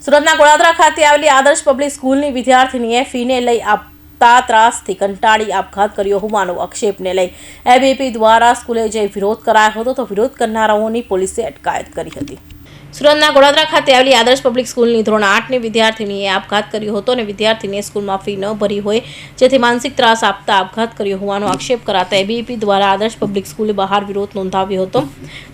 સુરતના ગોળાદરા ખાતે આવેલી આદર્શ પબ્લિક સ્કૂલની વિદ્યાર્થીનીએ ફીને લઈ આપતા ત્રાસથી કંટાળી આપઘાત કર્યો હોવાનો આક્ષેપને લઈ એબીવીપી દ્વારા સ્કૂલે જઈ વિરોધ કરાયો હતો, તો વિરોધ કરનારાઓની પોલીસે અટકાયત કરી હતી। સુરતના ગોળાદરા ખાતે આવેલી આદર્શ પબ્લિક સ્કૂલની ધોરણ 8ની વિદ્યાર્થીનીએ આપઘાત કર્યો હતો અને વિદ્યાર્થીનીએ સ્કૂલમાં ફી ન ભરી હોય જેથી માનસિક ત્રાસ આપતા આપઘાત કર્યો હોવાનો આક્ષેપ કરાતા એબીવીપી દ્વારા આદર્શ પબ્લિક સ્કૂલે બહાર વિરોધ નોંધાવ્યો હતો।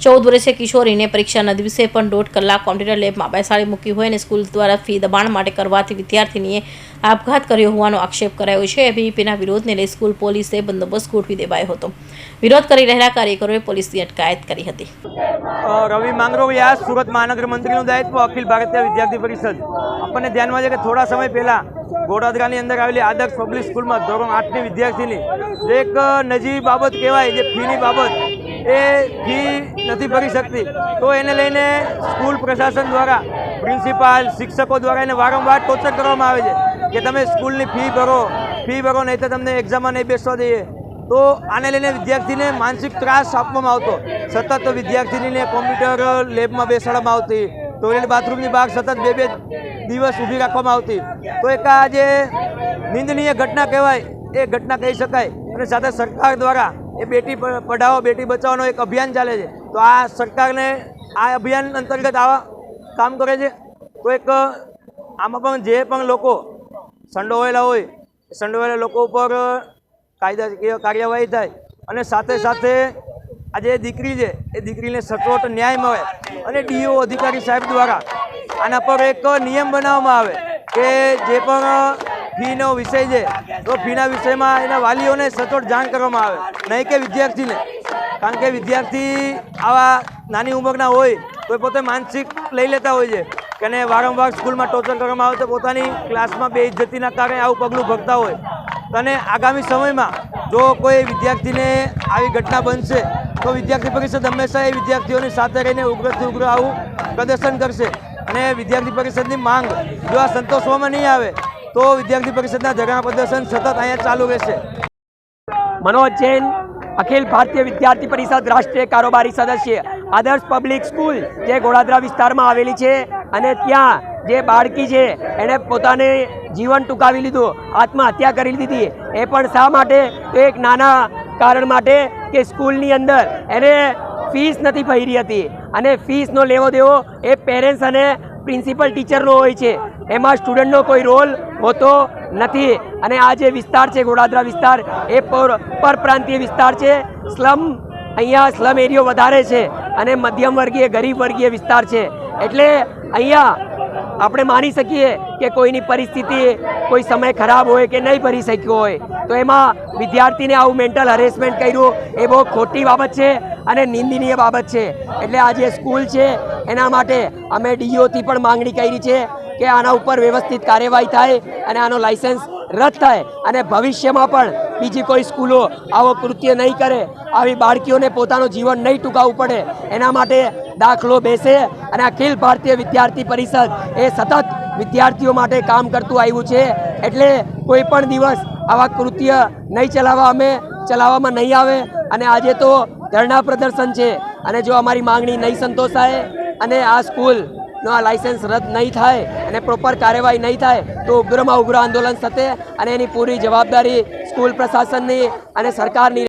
14 વર્ષીય કિશોરીને પરીક્ષાના દિવસે પણ 1.5 કલાક કોમ્પ્યુટર લેબમાં બેસાડી મૂકી હોય અને સ્કૂલ દ્વારા ફી દબાણ માટે કરવાથી વિદ્યાર્થીનીએ આપઘાત કર્યો હોવાનો આક્ષેપ કરાયો છે। એબીવીપીના વિરોધને લઈ સ્કૂલ પોલીસે બંદોબસ્ત ગોઠવી દેવાયો હતો। વિરોધ કરી રહેલા કાર્યકરોએ પોલીસની અટકાયત કરી હતી। રવિ માંગરોળિયા, સુરત મહાનગર મંત્રીનું દાયિત્વ, અખિલ ભારતીય વિદ્યાર્થી પરિષદ। આપણને ધ્યાનમાં છે કે થોડા સમય પહેલા ગોળાદરાની અંદર આવેલી આદર્શ પબ્લિક સ્કૂલમાં ધોરણ 8ની વિદ્યાર્થીની એક નજીવી બાબત કહેવાય, જે ફીની બાબત, એ ફી નથી ભરી શકતી, તો એને લઈને સ્કૂલ પ્રશાસન દ્વારા, પ્રિન્સિપાલ, શિક્ષકો દ્વારા એને વારંવાર ટોર્ચર કરવામાં આવે છે કે તમે સ્કૂલની ફી ભરો નહીં તો તમને એક્ઝામમાં નહીં બેસવા દઈએ। તો આને લઈને વિદ્યાર્થીને માનસિક ત્રાસ આપવામાં આવતો, સતત વિદ્યાર્થીનીને કોમ્પ્યુટર લેબમાં બેસાડવામાં આવતી, ટોયલેટ બાથરૂમની બહાર સતત 2-2 દિવસ ઊભી રાખવામાં આવતી। તો એક આ જે નિંદનીય ઘટના કહેવાય, એ ઘટના કહી શકાય। અને સાથે સરકાર દ્વારા એ બેટી પઢાઓ બેટી બચાવોનો એક અભિયાન ચાલે છે, તો આ સરકારને આ અભિયાન અંતર્ગત આવા કામ કરે છે। તો એક આમાં પણ જે પણ લોકો સંડોવાયેલા હોય, સંડોવાયેલા લોકો ઉપર કાયદાકીય કાર્યવાહી થાય અને સાથે સાથે આ જે દીકરી છે એ દીકરીને સચોટ ન્યાય મળે અને ડીઓ અધિકારી સાહેબ દ્વારા આના પર એક નિયમ બનાવવામાં આવે કે જે પણ ફીનો વિષય છે તો ફીના વિષયમાં એના વાલીઓને સચોટ જાણ કરવામાં આવે, નહીં કે વિદ્યાર્થીને। કારણ કે વિદ્યાર્થી આવા નાની ઉંમરના હોય તો પોતે માનસિક લઈ લેતા હોય છે કે એને વારંવાર સ્કૂલમાં ટોર્ચર કરવામાં આવે તો પોતાની ક્લાસમાં બેઇજ્જતીના કારણે આવું પગલું ભરતા હોય। અને આગામી સમયમાં જો કોઈ વિદ્યાર્થીને આવી ઘટના બનશે તો વિદ્યાર્થી પરિષદ હંમેશા એ વિદ્યાર્થીઓની સાથે રહીને ઉગ્રથી ઉગ્ર આવું પ્રદર્શન કરશે। અને વિદ્યાર્થી પરિષદની માંગ જો આ સંતોષવામાં નહીં આવે તો વિદ્યાર્થી પરિષદના ધરણા પ્રદર્શન સતત અહીંયા ચાલુ રહેશે। मनोज जैन, अखिल भारतीय विद्यार्थी परिषद राष्ट्रीय कारोबारी सदस्य। आदर्श पब्लिक स्कूल जे गोड़ादरा विस्ताરમાં આવેલી છે અને ત્યાં જે બાળકી છે એને પોતાને જીવન ટૂંકાવી લીધું, આત્મહત્યા કરી લીધી। એ પણ શા માટે? તો એક નાના કારણ માટે કે સ્કૂલની અંદર એને ફીસ નથી ભરી હતી અને ફીસનો લેવો દેવો એ પેરેન્ટ્સ અને પ્રિન્સિપલ ટીચરનો હોય છે, એમાં સ્ટુડન્ટનો કોઈ રોલ હોતો નથી। અને આ જે વિસ્તાર છે ગોળાદરા વિસ્તાર એ પરપ્રાંતીય વિસ્તાર છે, અહીંયા સ્લમ એરિયો વધારે છે અને મધ્યમ વર્ગીય ગરીબ વર્ગીય વિસ્તાર છે। એટલે અહીંયા આપણે માની શકીએ કે કોઈની પરિસ્થિતિ કોઈ સમય ખરાબ હોય કે નહીં ભરી શક્યો હોય તો એમાં વિદ્યાર્થીને આવું મેન્ટલ હરેસમેન્ટ કર્યું એ બહુ ખોટી બાબત છે અને નિંદનીય બાબત છે। એટલે આ જે સ્કૂલ છે એના માટે અમે ડીઓથી પણ માંગણી કરી છે કે આના ઉપર વ્યવસ્થિત કાર્યવાહી થાય અને આનો લાયસન્સ રદ થાય અને ભવિષ્યમાં પણ બીજી કોઈ સ્કૂલો આવો કૃત્ય નહીં કરે, આવી બાળકીઓને પોતાનું જીવન નહીં ટૂંકાવવું પડે એના માટે દાખલો બેસે। અને અખિલ ભારતીય વિદ્યાર્થી પરિષદ એ સતત વિદ્યાર્થીઓ માટે કામ કરતું આવ્યું છે, એટલે કોઈ પણ દિવસ આવા કૃત્ય નહીં ચલાવવામાં નહીં આવે। અને આજે તો ધરણા પ્રદર્શન છે અને જો અમારી માંગણી નહીં સંતોષાય અને આ સ્કૂલનો આ લાયસન્સ રદ નહીં થાય અને પ્રોપર કાર્યવાહી નહીં થાય તો ઉગ્રમાં ઉગ્ર આંદોલન થશે અને એની પૂરી જવાબદારી સ્કૂલ પ્રશાસનની અને સરકારની